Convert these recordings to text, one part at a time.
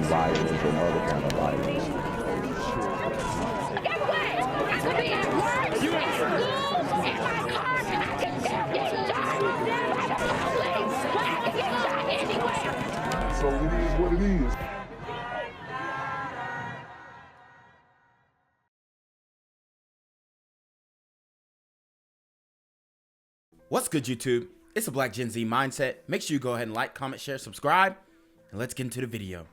violence and other kind of violence. Get away! I could be at work, at school, in my car, I can still get shot by the police. I can get shot anywhere. So it is what it is. What's good, YouTube? It's a Black Gen Z Mindset. Make sure you go ahead and like, comment, share, subscribe, and let's get into the video.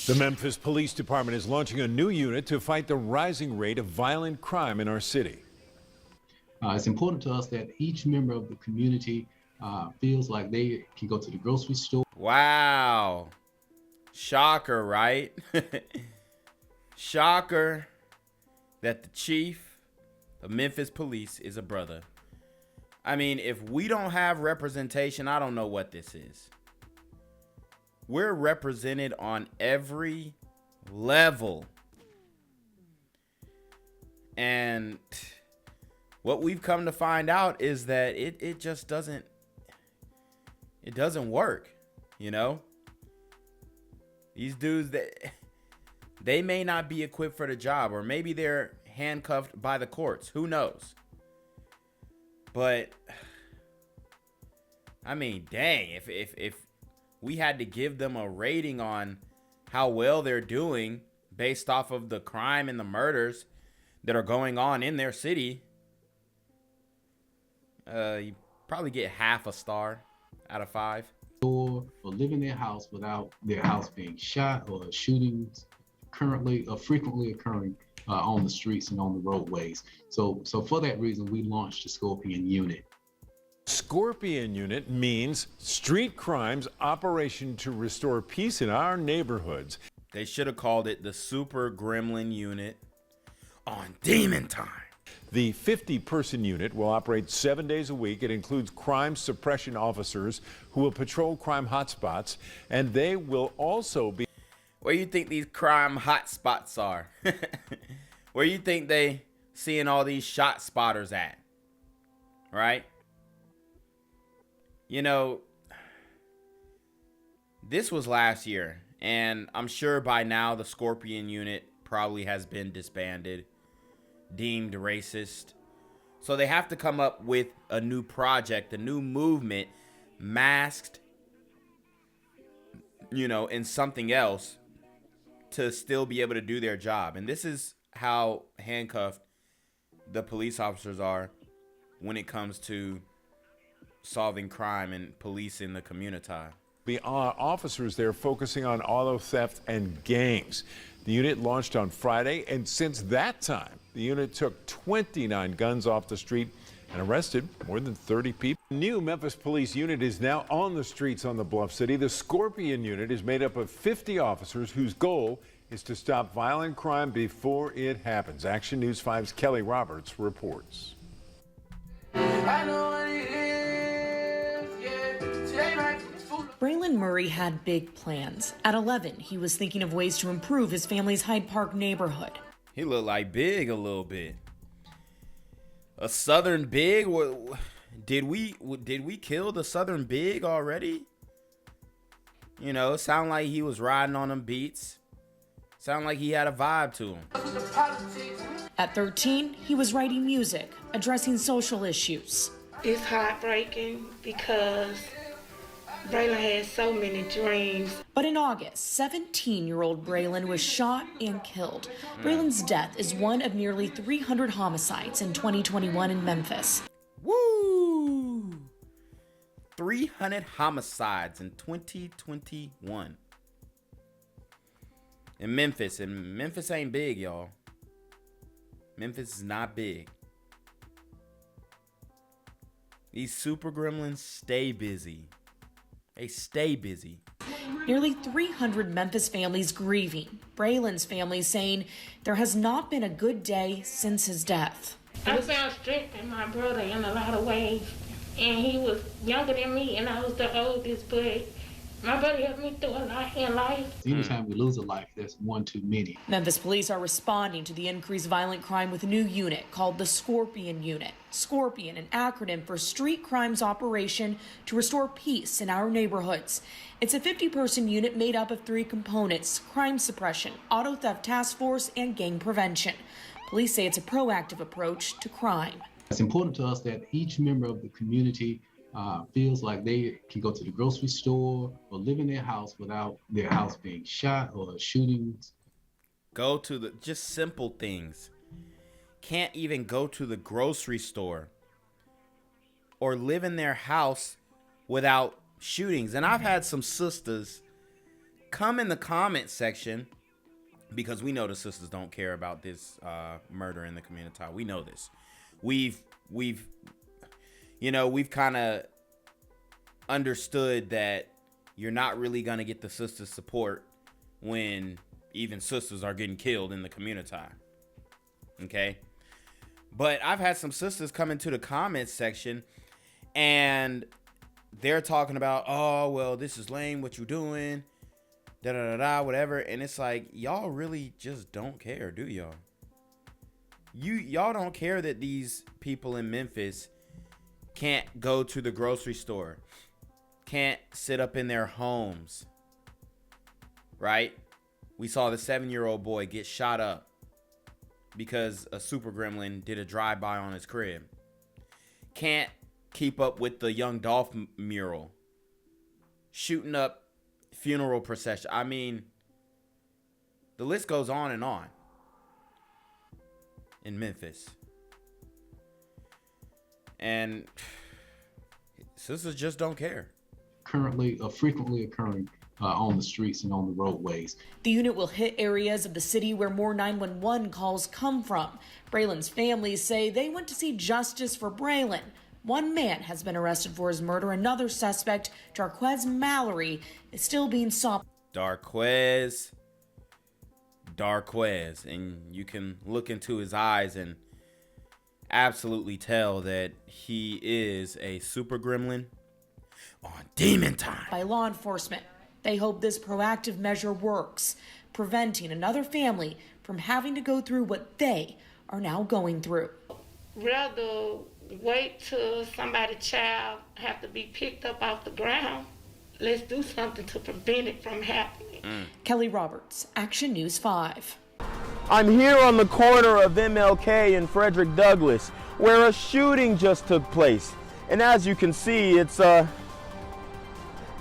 The Memphis Police Department is launching a new unit to fight the rising rate of violent crime in our city. It's important to us that each member of the community feels like they can go to the grocery store. Wow. Shocker, right? Shocker that the chief of Memphis Police is a brother. I mean, if we don't have representation, I don't know what this is. We're represented on every level. And what we've come to find out is that it just doesn't work, you know? These dudes, they may not be equipped for the job, or maybe they're handcuffed by the courts. Who knows? But I mean, dang, if we had to give them a rating on how well they're doing based off of the crime and the murders that are going on in their city, you probably get half a star out of 5. Or live in their house without their house being shot, or shootings currently or frequently occurring on the streets and on the roadways. So for that reason, we launched the Scorpion Unit. Scorpion Unit means Street Crimes Operation to Restore Peace in Our Neighborhoods. They should have called it the Super Gremlin Unit on Demon Time. The 50-person unit will operate 7 days a week. It includes crime suppression officers who will patrol crime hotspots, and they will also be... Where you think these crime hotspots are? Where you think they seeing all these shot spotters at? Right? You know, this was last year, and I'm sure by now the Scorpion Unit probably has been disbanded, deemed racist. So they have to come up with a new project, a new movement, masked, you know, in something else to still be able to do their job. And this is how handcuffed the police officers are when it comes to solving crime and policing the community. The officers there focusing on auto theft and gangs. The unit launched on Friday, and since that time, the unit took 29 guns off the street and arrested more than 30 people. The new Memphis Police Unit is now on the streets on the Bluff City. The Scorpion Unit is made up of 50 officers whose goal is to stop violent crime before it happens. Action News 5's Kelly Roberts reports. Braylon Murray had big plans. At 11, he was thinking of ways to improve his family's Hyde Park neighborhood. He looked like Big a little bit. A Southern Big? Did we kill the Southern Big already? You know, it sounded like he was riding on them beats. Sounded like he had a vibe to him. At 13, he was writing music, addressing social issues. It's heartbreaking because Braylon had so many dreams. But in August, 17-year-old Braylon was shot and killed. Braylon's death is one of nearly 300 homicides in 2021 in Memphis. Woo! 300 homicides in 2021. In Memphis. And Memphis ain't big, y'all. Memphis is not big. These super gremlins stay busy. They stay busy. Nearly 300 Memphis families grieving. Braylon's family saying there has not been a good day since his death. I found strength in my brother in a lot of ways. And he was younger than me, and I was the oldest, but my brother helped me through a lot in life. Anytime we lose a life, that's one too many. Memphis police are responding to the increased violent crime with a new unit called the Scorpion Unit. Scorpion, an acronym for Street Crimes Operation to Restore Peace in Our Neighborhoods. It's a 50-person unit made up of 3 components: crime suppression, auto theft task force, and gang prevention. Police say it's a proactive approach to crime. It's important to us that each member of the community feels like they can go to the grocery store or live in their house without their house being shot or shootings. Go to the just simple things. Can't even go to the grocery store or live in their house without shootings. And I've had some sisters come in the comment section, because we know the sisters don't care about this murder in the community. We know this. We've kind of understood that you're not really going to get the sisters' support when even sisters are getting killed in the community. Okay? But I've had some sisters come into the comments section and they're talking about, oh, well, this is lame, what you doing, whatever. And it's like, y'all really just don't care, do y'all? Y'all don't care that these people in Memphis can't go to the grocery store, can't sit up in their homes, right? We saw the 7-year-old boy get shot up because a super gremlin did a drive-by on his crib. Can't keep up with the Young Dolph mural, shooting up funeral procession. I mean, the list goes on and on in Memphis. And sisters just don't care. Currently, frequently occurring on the streets and on the roadways. The unit will hit areas of the city where more 911 calls come from. Braylon's family say they went to see justice for Braylon. One man has been arrested for his murder. Another suspect, Darquez Mallory, is still being sought. Darquez. And you can look into his eyes and absolutely tell that he is a super gremlin on demon time. By law enforcement. They hope this proactive measure works, preventing another family from having to go through what they are now going through. Rather wait till somebody's child have to be picked up off the ground. Let's do something to prevent it from happening. Kelly Roberts, Action News 5. I'm here on the corner of MLK and Frederick Douglass, where a shooting just took place. And as you can see, it's a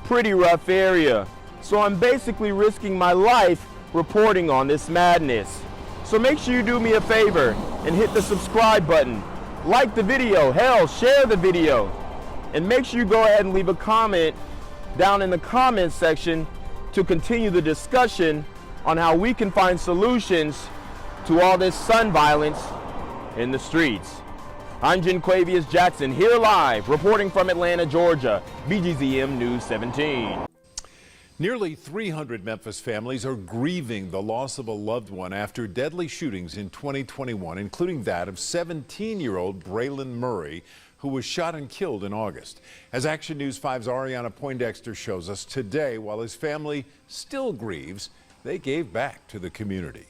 pretty rough area. So I'm basically risking my life reporting on this madness. So make sure you do me a favor and hit the subscribe button. Like the video, hell, share the video. And make sure you go ahead and leave a comment down in the comments section to continue the discussion on how we can find solutions to all this son violence in the streets. I'm Jenquavius Jackson, here live, reporting from Atlanta, Georgia, BGZM News 17. Nearly 300 Memphis families are grieving the loss of a loved one after deadly shootings in 2021, including that of 17-year-old Braylon Murray, who was shot and killed in August. As Action News 5's Ariana Poindexter shows us today, while his family still grieves, they gave back to the community.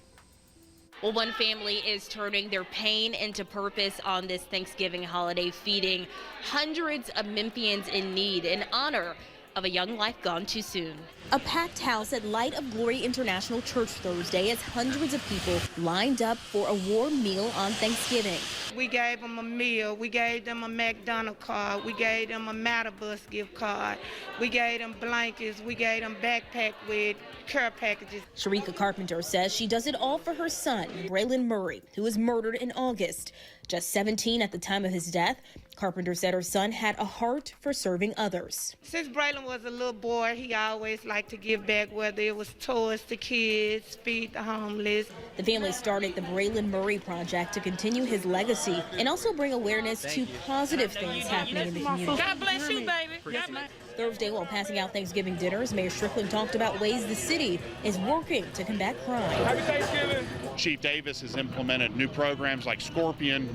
Well, one family is turning their pain into purpose on this Thanksgiving holiday, feeding hundreds of Memphians in need in honor of a young life gone too soon. A packed house at Light of Glory International Church Thursday as hundreds of people lined up for a warm meal on Thanksgiving. We gave them a meal. We gave them a McDonald's card. We gave them a Matterbus gift card. We gave them blankets. We gave them backpack with care packages. Sharika Carpenter says she does it all for her son, Braylon Murray, who was murdered in August. Just 17 at the time of his death, Carpenter said her son had a heart for serving others. Since Braylon was a little boy, he always liked to give back, whether it was toys to kids, feed the homeless. The family started the Braylon Murray Project to continue his legacy and also bring awareness to positive things happening in the community. God bless you, baby. Thursday, while passing out Thanksgiving dinners, Mayor Strickland talked about ways the city is working to combat crime. Happy Thanksgiving. Chief Davis has implemented new programs like Scorpion,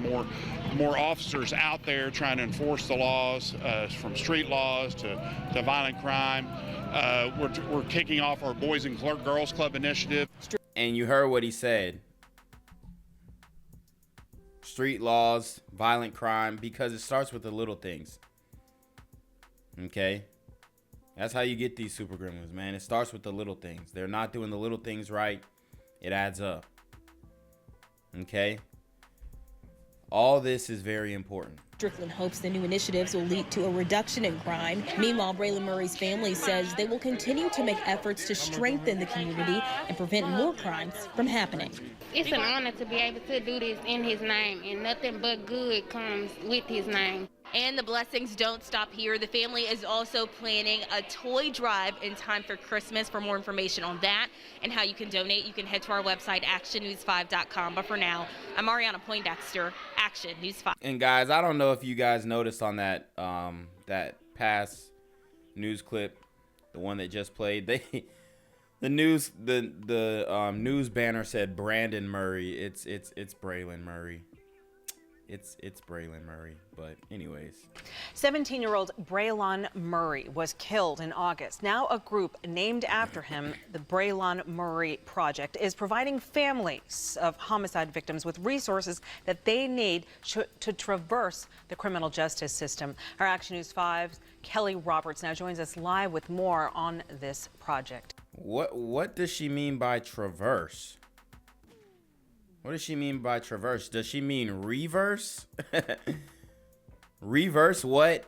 more officers out there trying to enforce the laws, from street laws to violent crime. We're kicking off our Boys and Girls Club initiative. And you heard what he said. Street laws, violent crime, because it starts with the little things. Okay? That's how you get these super gremlins, man. It starts with the little things. They're not doing the little things right. It adds up. Okay? All this is very important. Strickland hopes the new initiatives will lead to a reduction in crime. Meanwhile, Braylon Murray's family says they will continue to make efforts to strengthen the community and prevent more crimes from happening. It's an honor to be able to do this in his name, and nothing but good comes with his name. And the blessings don't stop here. The family is also planning a toy drive in time for Christmas. For more information on that and how you can donate, you can head to our website, actionnews5.com. But for now, I'm Ariana Poindexter, Action News 5. And guys, I don't know if you guys noticed on that that past news clip, the one that just played, the news banner said Brandon Murray. It's Braylon Murray. It's Braylon Murray, but anyways. 17-year-old Braylon Murray was killed in August. Now a group named after him, the Braylon Murray Project, is providing families of homicide victims with resources that they need to traverse the criminal justice system. Our Action News 5's Kelly Roberts now joins us live with more on this project. What does she mean by traverse? What does she mean by traverse? Does she mean reverse? Reverse what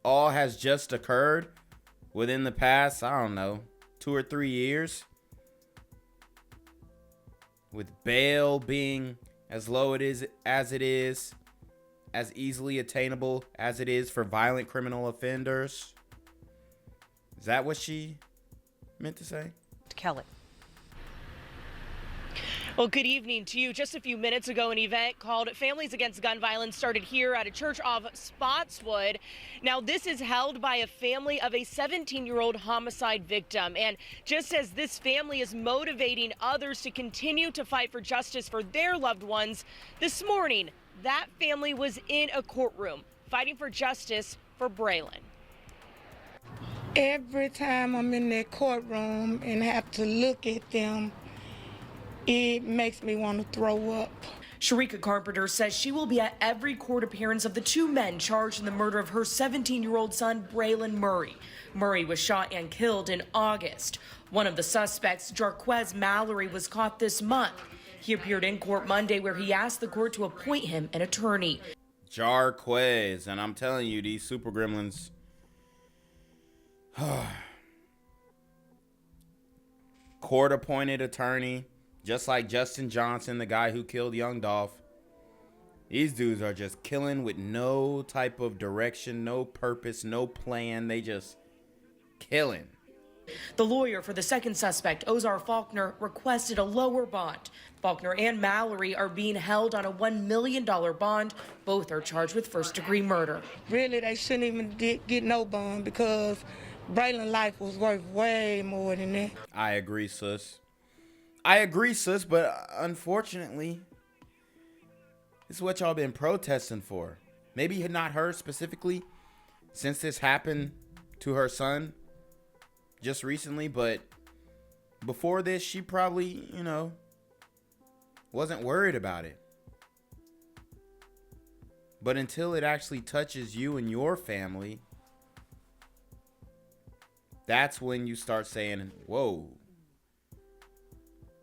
all has just occurred within the past, I don't know, 2 or 3 years? With bail being as low as it is, as easily attainable as it is for violent criminal offenders. Is that what she meant to say? Kelly. Well, good evening to you. Just a few minutes ago, an event called Families Against Gun Violence started here at a church off Spotswood. Now, this is held by a family of a 17-year-old homicide victim. And just as this family is motivating others to continue to fight for justice for their loved ones, this morning, that family was in a courtroom fighting for justice for Braylon. Every time I'm in that courtroom and have to look at them, it makes me want to throw up. Sharika Carpenter says she will be at every court appearance of the 2 men charged in the murder of her 17-year-old son, Braylon Murray. Murray was shot and killed in August. One of the suspects, Jarquez Mallory, was caught this month. He appeared in court Monday where he asked the court to appoint him an attorney. Jarquez, and I'm telling you, these super gremlins. Court-appointed attorney. Just like Justin Johnson, the guy who killed young Dolph. These dudes are just killing with no type of direction, no purpose, no plan. They just killing. The lawyer for the second suspect, Ozar Faulkner, requested a lower bond. Faulkner and Mallory are being held on a $1 million bond. Both are charged with first-degree murder. Really, they shouldn't even get no bond because Braylon's life was worth way more than that. I agree, sis. But unfortunately, this is what y'all been protesting for. Maybe not her specifically, since this happened to her son just recently, but before this, she probably, wasn't worried about it. But until it actually touches you and your family, that's when you start saying, whoa.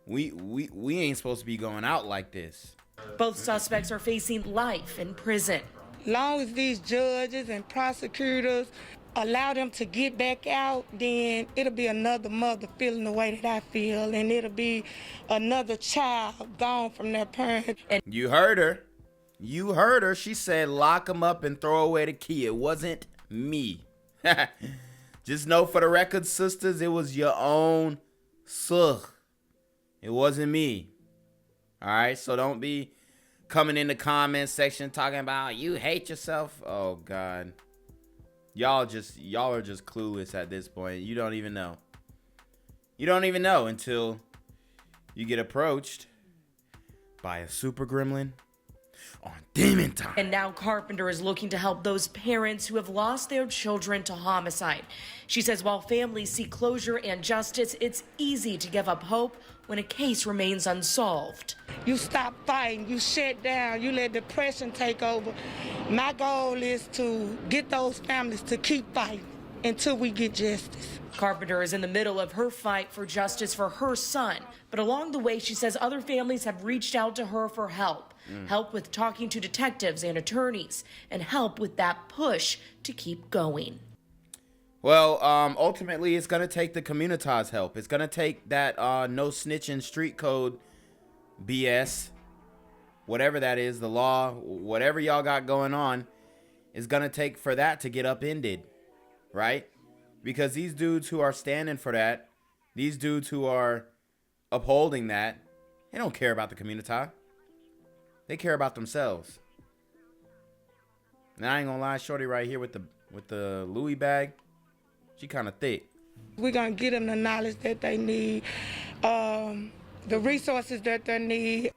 We ain't supposed to be going out like this. Both suspects are facing life in prison. Long as these judges and prosecutors allow them to get back out, then it'll be another mother feeling the way that I feel, and it'll be another child gone from their parent. You heard her. She said lock them up and throw away the key. It wasn't me. Just know for the record, sisters, it was your own suh. It wasn't me. All right, so don't be coming in the comment section talking about you hate yourself. Oh God, y'all are just clueless at this point. You don't even know. You don't even know until you get approached by a super gremlin on Demon Time. And now Carpenter is looking to help those parents who have lost their children to homicide. She says while families seek closure and justice, it's easy to give up hope when a case remains unsolved. You stop fighting, you shut down, you let depression take over. My goal is to get those families to keep fighting. until we get justice. Carpenter is in the middle of her fight for justice for her son. But along the way, she says other families have reached out to her for help. Help with talking to detectives and attorneys, and help with that push to keep going. Well, ultimately, it's going to take the community's help. It's going to take that no snitching street code BS, whatever that is, the law, whatever y'all got going on, is going to take for that to get upended, right? Because these dudes who are standing for that, these dudes who are upholding that, they don't care about the community. They care about themselves. And I ain't gonna lie, shorty right here with the Louis bag, she kind of thick. We're gonna get them the knowledge that they need, the resources that they need.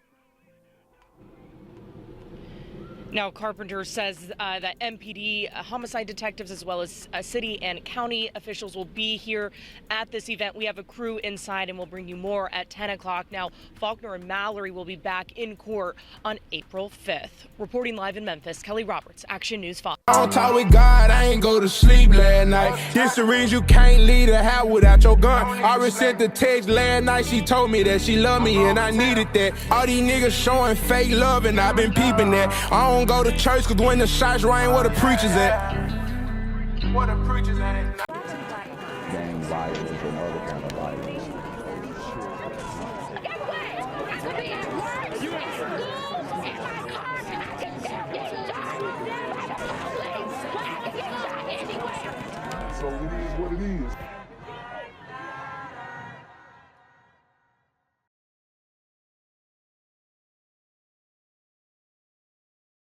Now, Carpenter says that MPD homicide detectives as well as city and county officials will be here at this event. We have a crew inside and we'll bring you more at 10 o'clock. Now, Faulkner and Mallory will be back in court on April 5th. Reporting live in Memphis, Kelly Roberts, Action News 5. On top with God, I ain't go to sleep last night. This the reason you can't leave the house without your gun. I already sent the text last night, she told me that she loved me and I needed that. All these niggas showing fake love and I've been peeping that. I don't go to church cause when the shots rain, where the preachers at? Where the preachers at? Gang violence and other kind of violence. Guess what? I could be at work, at school, in my car, and I can still get shot by the police. I can get shot anywhere. So it is what it is.